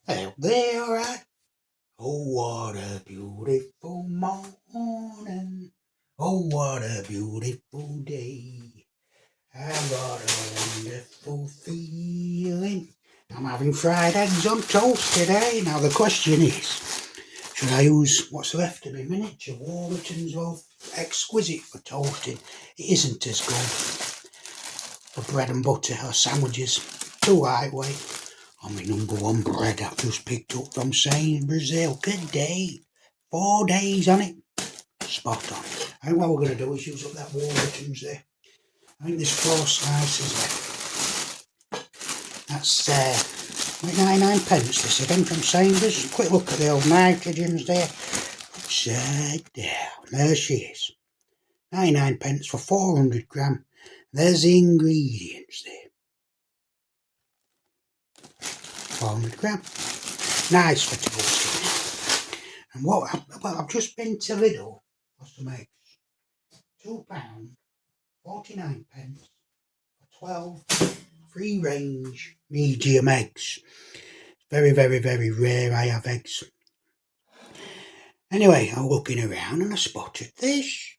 Out there, alright? Oh, what a beautiful morning. Oh, what a beautiful day. I've got a wonderful feeling. I'm having fried eggs on toast today. Now, the question is, should I use what's left of my miniature Warburton's? Well, exquisite for toasting. It isn't as good for bread and butter or sandwiches. Too lightweight. On my #1 bread I've just picked up from Sainsbury's. Good day. 4 days on it. Spot on. I think what we're going to do is use up that Warburton's there. I think there's 4 slices left. That's 99 pence this again from Sainsbury's. Quick look at the old nitrogens there. Upside down. There she is. 99 pence for 400 gram. There's the ingredients there. 400 gram. Nice for toasting. And what I've just been to Lidl for some eggs. £2, 49 pence for 12 free range medium eggs. Very, very, very rare I have eggs. Anyway, I'm looking around and I spotted this.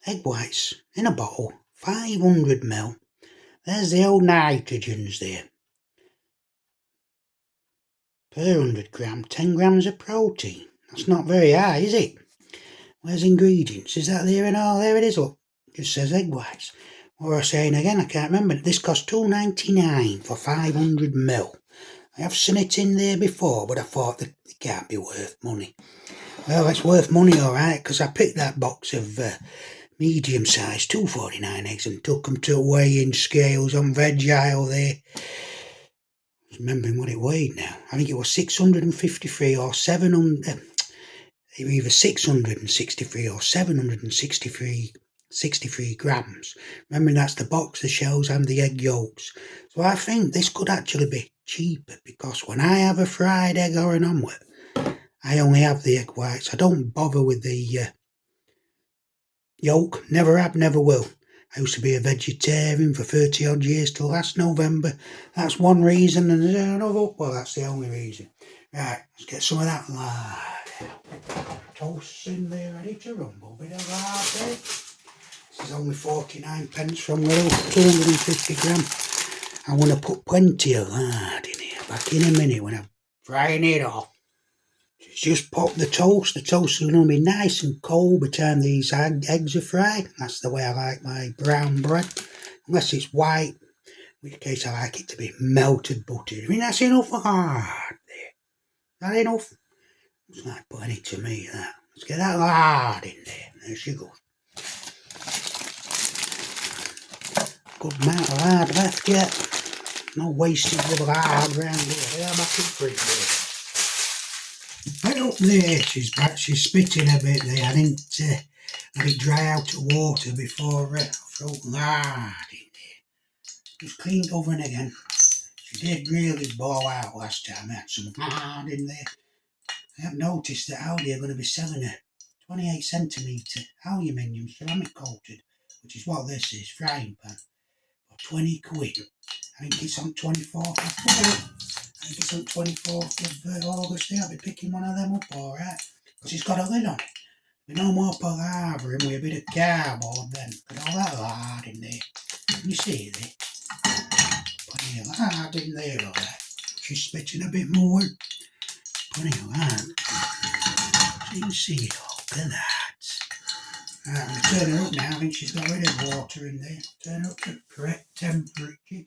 Egg whites in a bottle, 500ml. There's the old nitrogens there. Per 100 gram, 10 grams of protein. That's not very high, is it? Where's ingredients? Is that there and all? There it is, look. It just says egg whites. What was I saying again? I can't remember. This cost $2.99 for 500ml. I have seen it in there before, but I thought that it can't be worth money. Well, it's worth money, alright, because I picked that box of medium size 249 eggs and took them to weigh-in scales on veg aisle there. I was remembering what it weighed now. I think it was 653 or 700. Either 663 or 763 grams. Remember, that's the box, the shells and the egg yolks. So I think this could actually be cheaper, because when I have a fried egg or an omelette, I only have the egg whites. I don't bother with the yolk. Never have, never will. I used to be a vegetarian for 30 odd years till last November. That's one reason, and there's another. Well, that's the only reason. Right, let's get some of that lard. Toast in there, ready to rumble. Bit of lard there. This is only 49 pence from Lidl, 250 gram. I want to put plenty of lard in here. Back in a minute when I'm frying it off. Just pop the toast. The toast is going to be nice and cold by the time these eggs are fried. That's the way I like my brown bread. Unless it's white, in which case I like it to be melted butter. I mean, that's enough lard there. That enough? It's not put any to me, that. Let's get that lard in there. There she goes. Good amount of lard left yet. No wasted with lard around here. They're back in fridge there. Right up there, she's back. She's spitting a bit there. I didn't let it dry out of water before I throw lard in there. Just cleaned oven again. She did really blow out last time. I had some lard in there. I have noticed that Aldi are going to be selling a 28cm aluminium ceramic coated, which is what this is, frying pan, for 20 quid. I think it's on 24th. I think it's on 24th of August. I'll be picking one of them up, alright, because it's got a lid on it. There's no more palaver in with a bit of cardboard then. Put all that lard in there. Can you see it? Plenty of lard in there, alright. She's spitting a bit more. Plenty of lard. So you can see it all. Look at that. Right, I'm going to turn her up now. I think she's got rid of water in there. Turn her up to the correct temperature.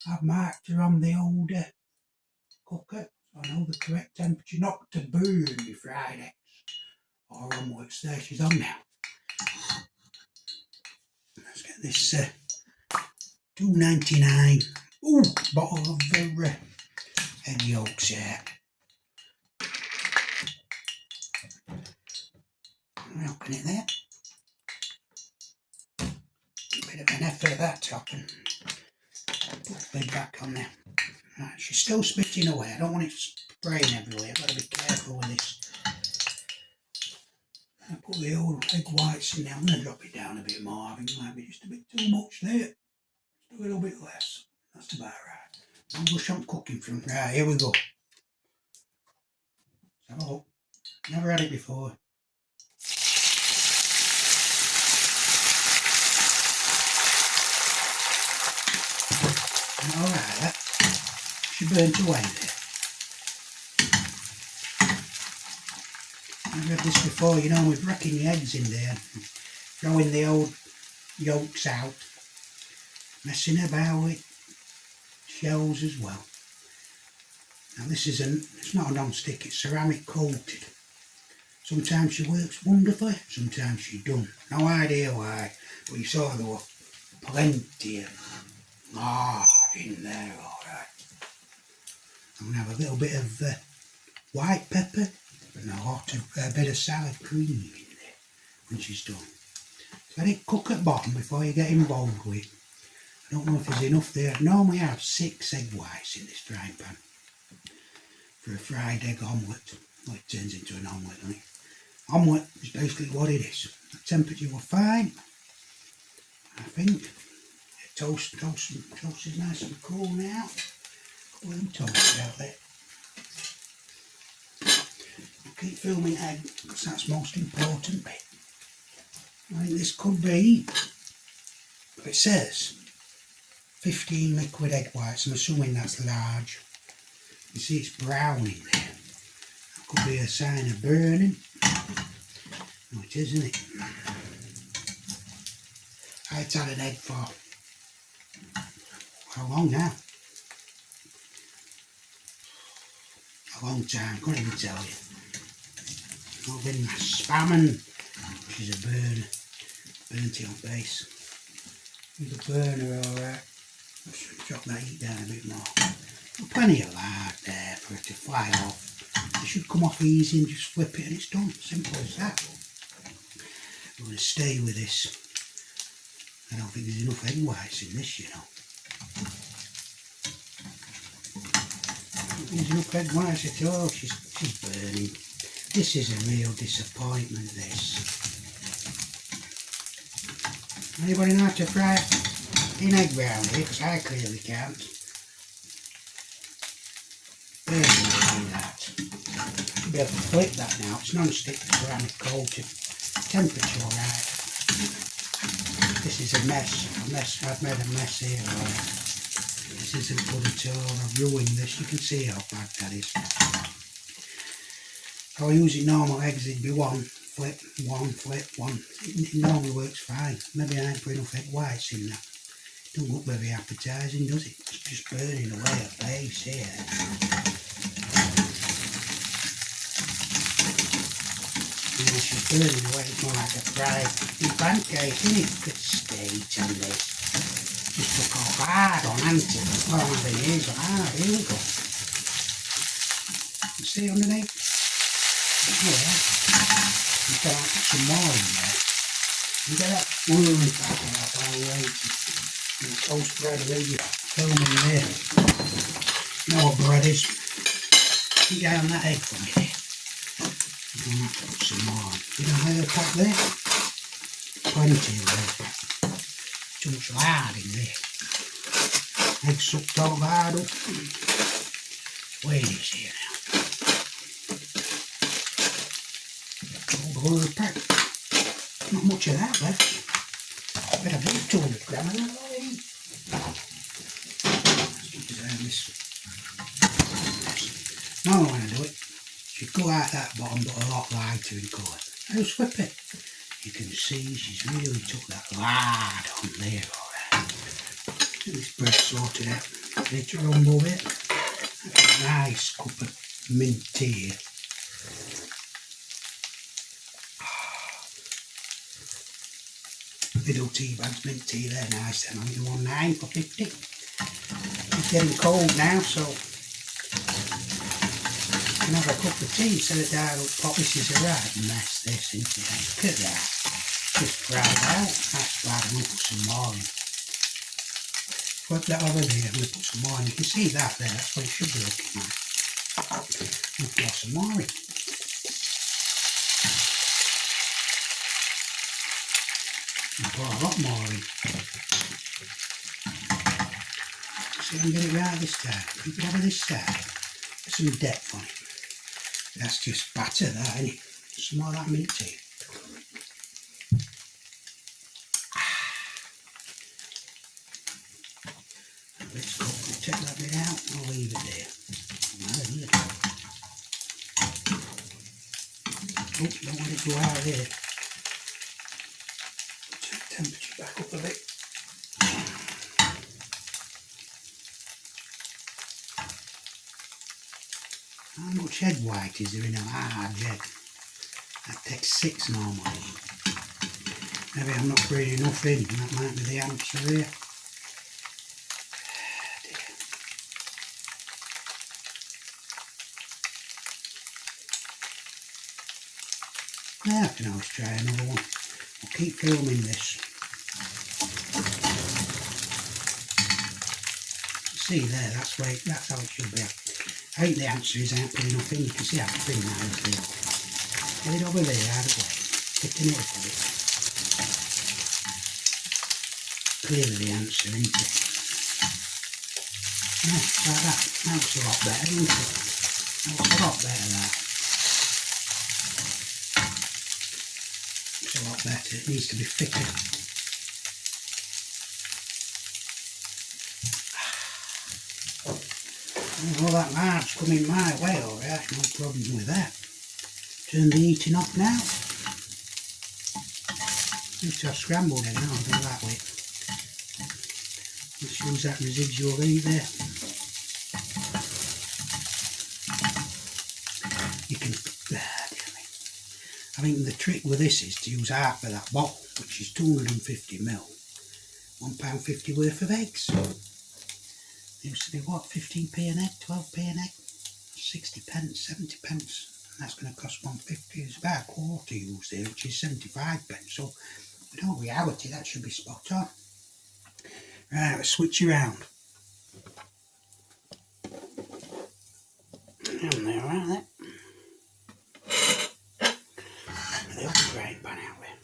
I've marked her on the old cooker, so I know the correct temperature, not to burn the fried eggs or onwards. There she's on now. Let's get this $2.99 bottle of egg yolks here. Open it there. A bit of an effort that topping. Put the lid back on there. Right, she's still spitting away. I don't want it spraying everywhere. I've got to be careful with this. I put the old egg whites in there. I'm going to drop it down a bit more. I think it might be just a bit too much there. Just a little bit less. That's about right. Don't rush on cooking from. Right, here we go. Let's have a look. Never had it before. Alright, that should burn away there. I've had this before, you know, with wrecking the eggs in there, throwing the old yolks out, messing about with shells as well. Now this it's not a non-stick, it's ceramic coated. Sometimes she works wonderfully, sometimes she don't. No idea why, but you saw there were plenty of lard in there, alright. I'm going to have a little bit of white pepper and a bit of sour cream in there when she's done. Let it cook at bottom before you get involved with it. I don't know if there's enough there. I normally have 6 egg whites in this frying pan for a fried egg omelette. Well, it turns into an omelette, doesn't it? Omelette is basically what it is. The temperature was fine, I think. The toast is nice and cool now. Put them toast out there. Keep filming egg because that's the most important bit. I think this could be, it says 15 liquid egg whites. I'm assuming that's large. You see it's brown in there. That could be a sign of burning. No, it is, isn't it? I've had an egg for how long now? A long time, couldn't even tell you. I've been spamming. She's a burner. Burnt it on base. With a burner, alright. I should drop that heat down a bit more. There's plenty of lard there for it to fly off. It should come off easy and just flip it and it's done. Simple as that. I'm going to stay with this. I don't think there's enough egg whites in this, you know. I don't think there's enough egg whites at all. She's burning. This is a real disappointment, this. Anybody know how to fry in egg round here? Because I clearly can't. There you do that. You'll be able to flip that now. It's non-stick ceramic coated. Temperature alright. This is a mess. I've made a mess here. Right? This isn't good at all. I've ruined this. You can see how bad that is. If I was using normal eggs, it'd be one, flip, one. It normally works fine. Maybe I ain't put enough egg whites in that. Don't look very appetising, does it? It's just burning away at base here. And she's burning away, it's more like a fried pancake, isn't it? Good stage on this. Just took off hard on, hasn't it? Well, I'm having ears on hard. Here we go. You see underneath? Yeah. You can put some more in there. You get that whirling back out while you're waiting. And the toast bread will leave you filming there. You know what bread is? Keep your eye on that egg for me there. I'm going to have to put some more on. You know how pack there? Plenty of herb pack. Too much lard in there. Egg sucked all the lard up. Where is here now? All the pack. Not much of that left. But I've used 200 grams of that already. Let's keep it around this. Now when I do it, she'd go out that bottom but a lot lighter in colour. I'll flip it. You can see she's really took that lard on there, alright. Get this bread sorted out. Ready to rumble it. That's a nice cup of mint tea here. Little tea bags, mint tea, they're nice. They're only $1.9 for 50. It's getting cold now, so you can have a cup of tea instead of dial-up pot. This is a right mess, this, isn't it? Look at that. Just fried out. That's bad. I'm going to put some more in. Flip that over there. I'm going to put some more in. You can see that there. That's what it should be looking like. I'm going to pour some more in. I'll pour a lot more in. see if I can get it right this time. Keep it over this side. Get some depth on it. That's just batter, that, isn't it? Some more of that mint tea. Let's cook. We'll take that bit out and we'll leave it there. Oh, don't want it to go out here. Turn the temperature back up a bit. How much egg white is there in a large egg? That takes 6 normally. Maybe I'm not putting enough in, that might be the answer here. Yeah, I can always try another one. I'll keep filming this. See there, that's how it should be. I think the answer is I ain't putting enough in. You can see how thin that is there. Get it over there, out of the way. Tipping it up a bit. Clearly the answer, isn't it? Yeah, like that. That looks a lot better, isn't it? That looks a lot better, that. Looks a lot better. It needs to be thicker. All that large coming my way, alright, no problem with that. Turn the heating off now. Used to have scrambled egg, now I'll do that way. Let's use that residual heat there. You can, I think the trick with this is to use half of that bottle, which is 250ml. £1.50 worth of eggs. Used to be what, 15p an egg, 12p an egg, 60 pence, 70 pence, and that's going to cost 150. It's about a quarter used there, which is 75 pence. So, in all reality, that should be spot on. Right, let's switch around. And there, right there. The other frying pan out there.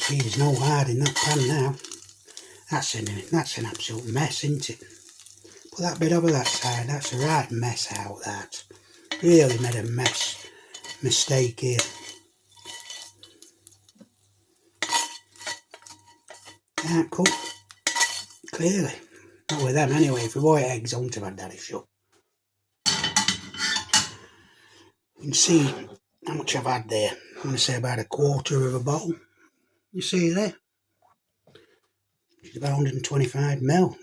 See, there's no lard in that pan now. That's an absolute mess, isn't it? Put that bit over that side, that's a right mess out, that. Really made a mistake here. Can't cook, clearly. Not with them anyway, if we boil eggs, I wouldn't have had that issue. You can see how much I've had there. I'm going to say about a quarter of a bottle. You see there? It's about 125ml.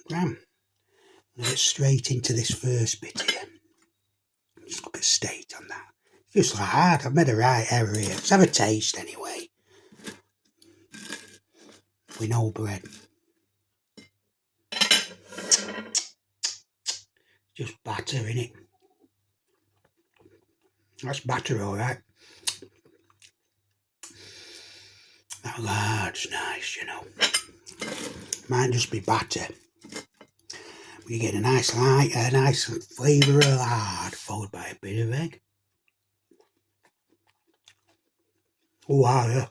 I'll get straight into this first bit here. Just look at state on that. It's just hard. I've made a right error here. Let's have a taste anyway. With no bread. Just batter, innit? That's batter, alright. That lard's nice, you know. Might just be batter. You get a nice flavour of lard, followed by a bit of egg. Oh wow, yeah.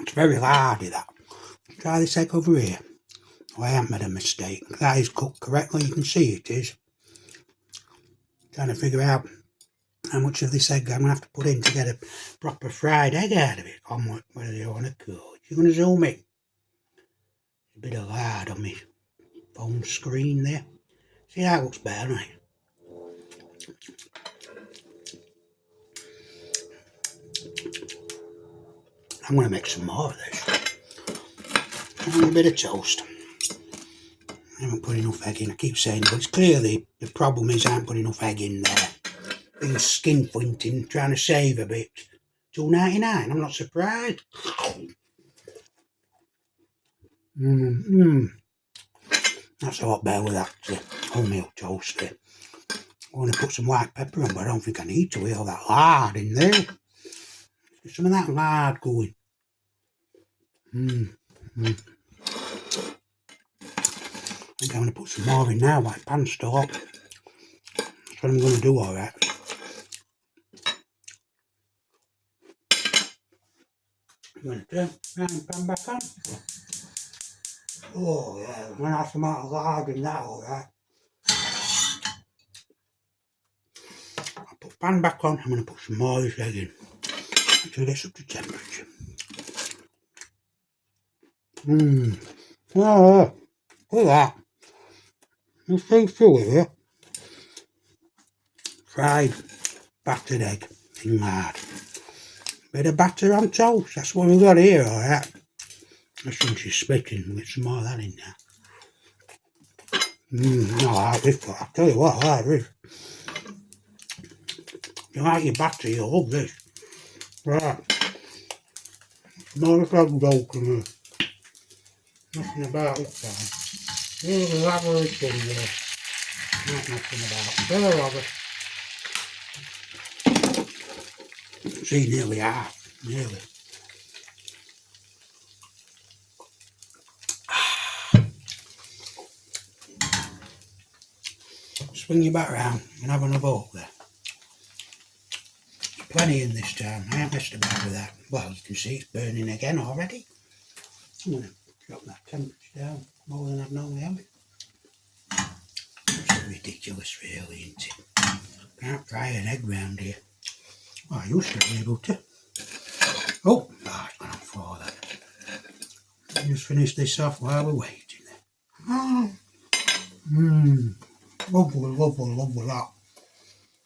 It's very lardy, that. Try this egg over here. Oh, I haven't made a mistake. That is cooked correctly, you can see it is. Trying to figure out how much of this egg I'm going to have to put in to get a proper fried egg out of it. Whether you want to cook. You're going to zoom in. A bit of lard on my phone screen there. See, that looks better, right? I'm going to make some more of this. And a bit of toast. I haven't put enough egg in. I keep saying it, but it's clearly the problem is I haven't put enough egg in there. Being skinflinting, trying to save a bit. $2.99. I'm not surprised. That's a lot better with that wholemeal toast there. I'm going to put some white pepper on, but I don't think I need to with all that lard in there. Get some of that lard going. I think I'm going to put some more in now, like pan stock. That's what I'm going to do, alright. I'm going to turn the pan back on. Oh yeah, when I come out of lard and that alright. I'll put the pan back on, I'm going to put some more of this egg in until it gets up to temperature. Oh, look at that. You see through it here? Fried battered egg in lard. Bit of batter on toast, that's what we've got here, alright. That's when she's spitting, we'll get some more of that in there. I like this, I'll tell you what, I like this. If you like your batter, you'll love this. Right. More of egg yolk in here. Nothing about this time. Really lavish thing there. Not nothing about. There of it. See, nearly half. Nearly. Swing your back round and have another look there. There's plenty in this time. I haven't messed about with that. Well, you can see it's burning again already. I'm going to drop that temperature down more than I've normally have it. It's ridiculous, really, isn't it? Can't fry an egg round here. Well, I used to be able to. Oh, it's gone on for that. Just finish this off while we're waiting. Lovely, lovely, lovely that.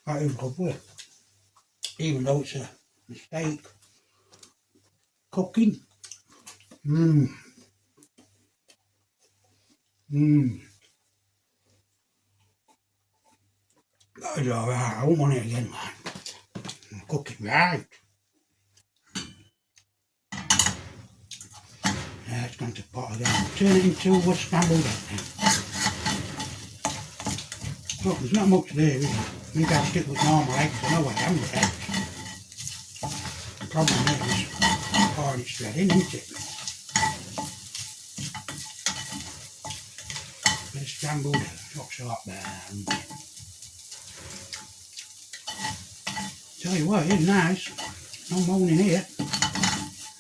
That is lovely. Even though it's a mistake. Cooking. That is alright, I won't want it again, like. I'm cooking right. Yeah, it's going to pot again. Turn it into a scrambled egg now. Look, there's not much there, is there? I think I'll stick with normal eggs. I know I am with eggs. The problem is pouring it straight in, isn't it? Bit of scrambled egg looks a lot better. Tell you what, it's nice. No moaning here.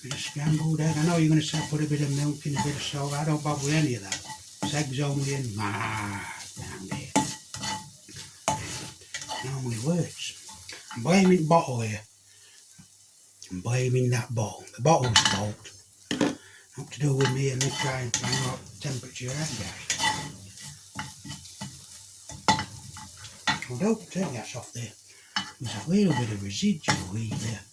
Bit of scrambled egg. I know you're going to say put a bit of milk in, a bit of salt. I don't bother with any of that. It's eggs only in down here. Normally works. I'm blaming the bottle here. I'm blaming that bottle. The bottle's fault. Not to do with me and me trying to find out temperature egg gas. Well, don't turn gas off there. There's a little bit of residual heat there.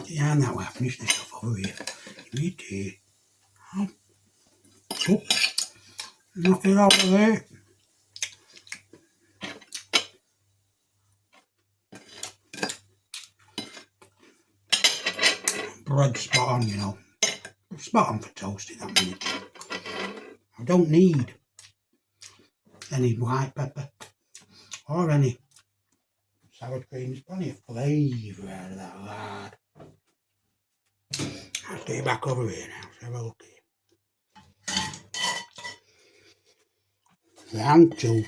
Yeah, now I finished this off over here. Me too. Oh, nothing over there. Bread spot on, you know. Spot on for toasting that minute. I don't need any white pepper or any sour cream. There's plenty of flavour out of that lard. Let's get back over here now. Let's have a look here. The hand tool.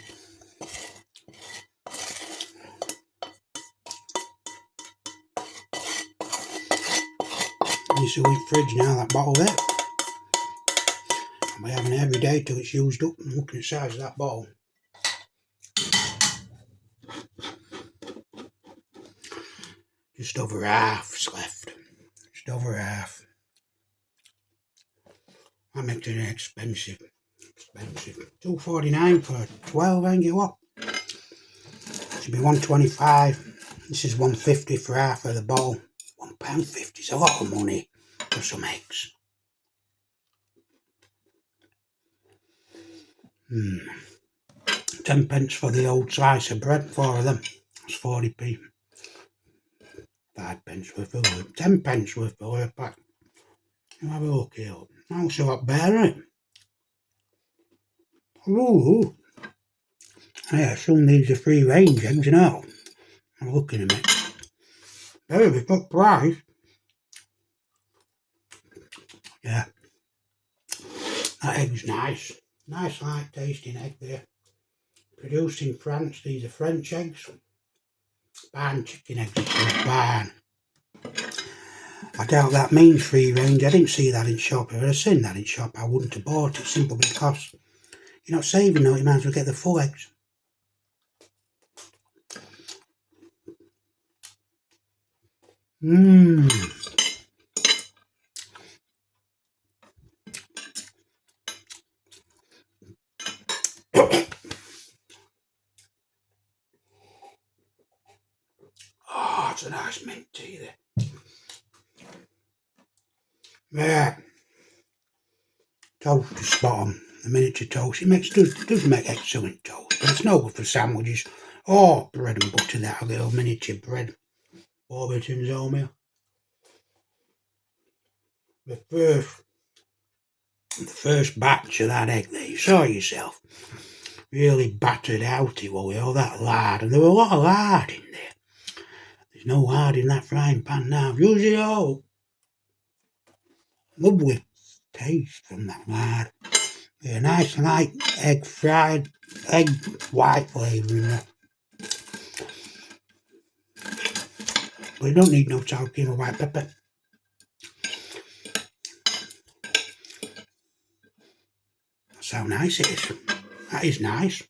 This is in fridge now, that bottle there. I'll be having it every day till it's used up. And look at the size of that bottle. Just over half's left. Just over half. That makes it expensive. $2.49 for 12, ain't it what? Should be $1.25. This is $1.50 for half of the bottle. £1.50 is a lot of money for some eggs. 10 pence for the old slice of bread, 4 of them. That's 40p. 5 pence worth of oil. 10 pence worth of oil pack. You have a look here. That's a lot better, isn't it? Ooh. Yeah, some needs a free range eggs, you know. I'm looking at it. Very good price. Yeah. That egg's nice. Nice light tasting egg there. Produced in France. These are French eggs. Barn chicken eggs. Barn. I doubt that means free range. I didn't see that in shop. If I'd have seen that in shop, I wouldn't have bought it simply because you're not saving though, you might as well get the full eggs. Mmm. Oh, it's a nice mint tea there. Yeah. Toast is spot on. The miniature toast. It does make excellent toast, but it's no good for sandwiches or bread and butter. That little miniature bread. Warburton's oatmeal. The first batch of that egg there, you saw yourself. Really battered out it was with all that lard, and there were a lot of lard in there. There's no lard in that frying pan now. Use it all. Lovely taste from that lard. A nice light egg white flavour in there. But you don't need no sour cream or white pepper. That's how nice it is. That is nice.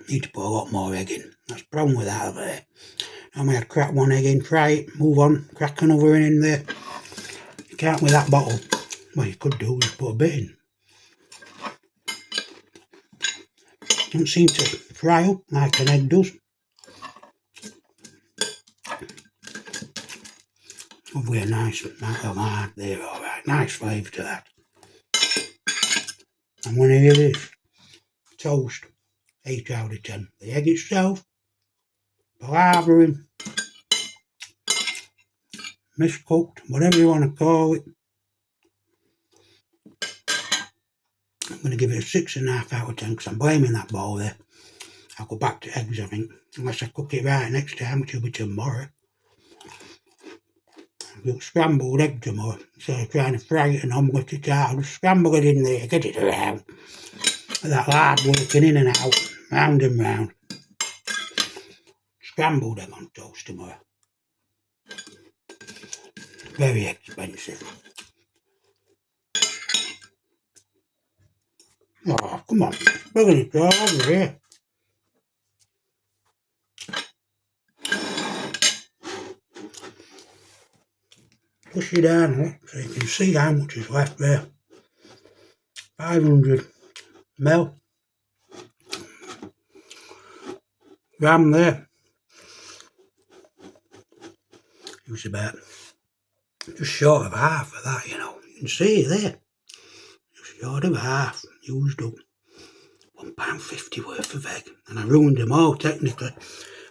Need to put a lot more egg in. That's the problem with that over there. Normally I'd crack one egg in, fry it, move on, crack another in there. You can't with that bottle. Well, you could do, just put a bit in. Doesn't seem to fry up like an egg does. Lovely, a nice amount of lard there, alright. Nice flavour to that. And when I hear this, toast, 8 out of 10. The egg itself, palavering, miscooked, whatever you want to call it. I'm going to give it a 6.5 out of 10 because I'm blaming that bowl there. I'll go back to eggs, I think, unless I cook it right next time, which will be tomorrow. I'll do scrambled egg tomorrow. Instead of trying to fry it and omelette it out, I'll just scramble it in there, get it around. With that lard working in and out, round and round. Scrambled egg on toast tomorrow. Very expensive. Oh, come on. Look at it all over here. Push it down so you can see how much is left there. 500 ml. Gram there. It was about just short of half of that, you know. You can see it there. Just short of half. Used up. £1.50 worth of egg. And I ruined them all technically.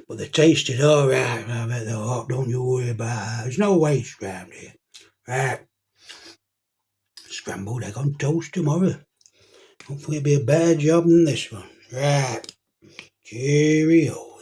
But they tasted alright. I bet they're hot. Don't you worry about that. There's no waste around here. Right. Scrambled egg on toast tomorrow. Hopefully it'll be a better job than this one. Right. Cheerio.